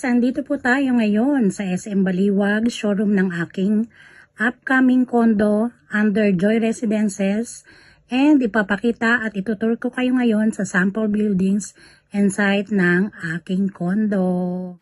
andito po tayo ngayon sa SM Baliwag, showroom ng aking upcoming condo under Joy Residences, and ipapakita at itutur ko kayo ngayon sa sample buildings and site ng aking condo.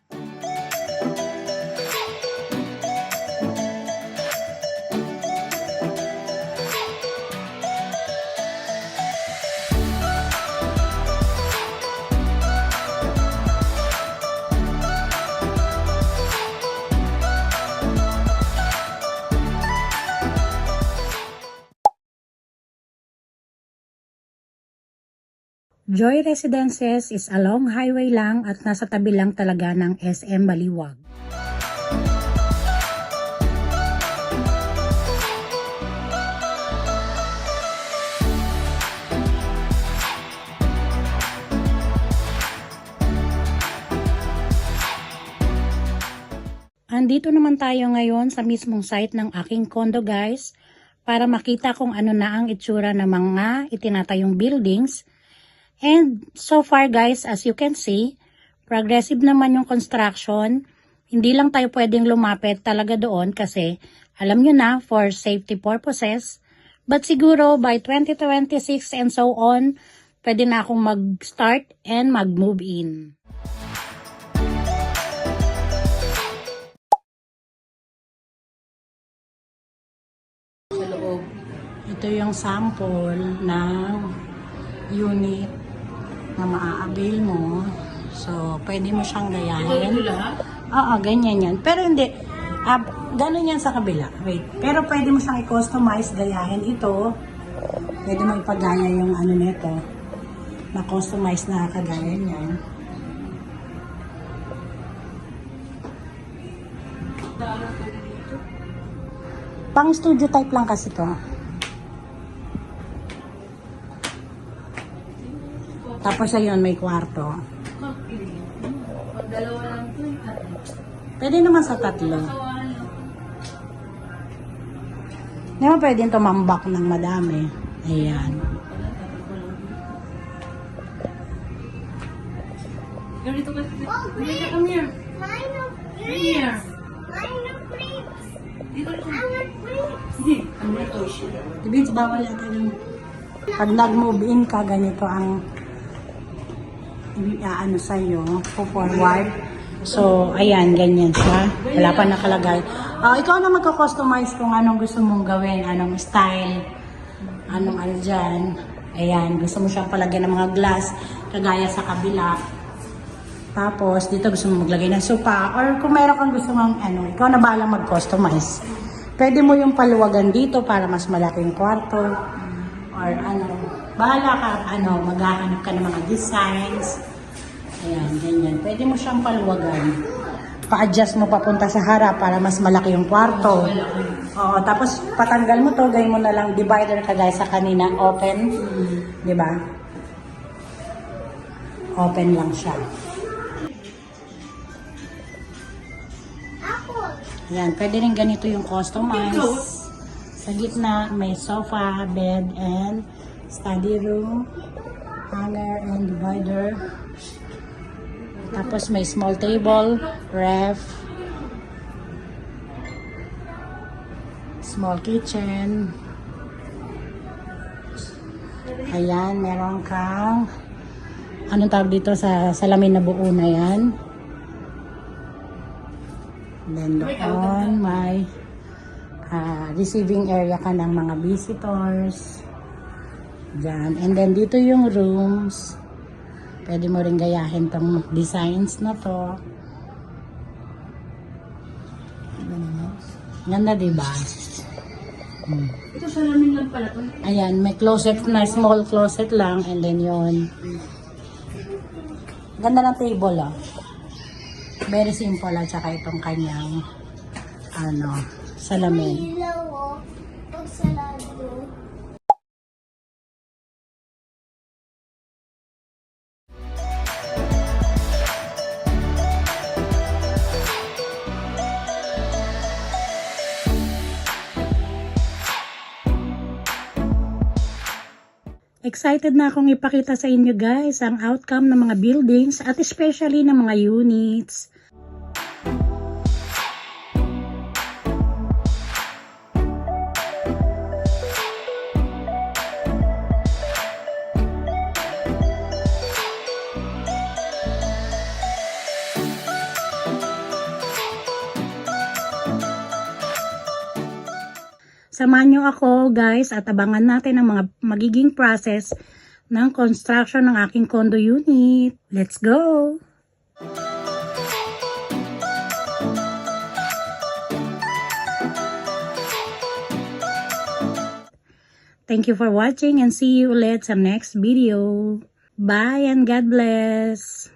Joy Residences is along highway lang at nasa tabi lang talaga ng SM Baliwag. Andito naman tayo ngayon sa mismong site ng aking condo guys, para makita kung ano na ang itsura ng mga itinatayong buildings. And so far guys, as you can see, progressive naman yung construction. Hindi lang tayo pwedeng lumapit talaga doon kasi alam nyo na, for safety purposes. But siguro by 2026 and so on, pwede na akong mag-start and mag-move in. Sa loob, ito yung sample ng unit na maa-avail mo. So, pwede mo siyang gayahin. Oo, ganyan yan. Pero hindi, ganun yan sa kabila. Wait. Pero pwede mo siyang i-customize, gayahin ito. Pwede mo ipagaya yung ano nito. Na-customize na kagaya niyan. Pang studio type lang kasi to. Tapos ayun, may kwarto. Dalawa lang ito. Pwede naman sa tatlo. Hindi mo pwedeng tumambak ng madami. Ayan. Ganito ka. Come here. Come here. Dito ito. Hindi. Ano ito? Ibig bawal natin yung pag nag-move in ka, ganito ang ano sa'yo, forward. So, ayan, ganyan siya. Wala pa nakalagay. Ikaw na magka-customize kung anong gusto mong gawin, anong style, anong ano dyan. Ayan, gusto mo siyang palagyan ng mga glass, kagaya sa kabila. Tapos, dito gusto mo maglagay ng sopa, or kung meron kang gusto mong ano, ikaw na bahala mag-customize. Pwede mo yung paluwagan dito para mas malaking kwarto, or ano, bahala ka, ano, maghahanap ka ng mga designs. Ayan, ganyan. Pwede mo siyang paluwagan. Pa-adjust mo papunta sa harap para mas malaki yung kwarto. Oo, tapos patanggal mo to, gawin mo na lang divider kagaya sa kanina, open. Di ba? Open lang siya. Ayan, pwede rin ganito yung customize. Sa gitna, may sofa, bed, and study room, hanger, and divider. Tapos may small table, ref, small kitchen. Ayan, meron kang, anong tawag dito sa salamin na buo na yan. Then doon, may receiving area ka ng mga visitors. Diyan. And then dito yung rooms. Pwede mo rin gayahin tong designs na to. Ganda, diba? Ito salamin lang pala to. Ayan, may closet na, small closet lang. And then yun. Ganda ng table, oh. Very simple at saka itong kanyang ano, salamin. Excited na akong ipakita sa inyo guys ang outcome ng mga buildings at especially ng mga units. Samahan nyo ako guys at abangan natin ang mga magiging process ng construction ng aking condo unit. Let's go! Thank you for watching and see you ulit sa next video. Bye and God bless!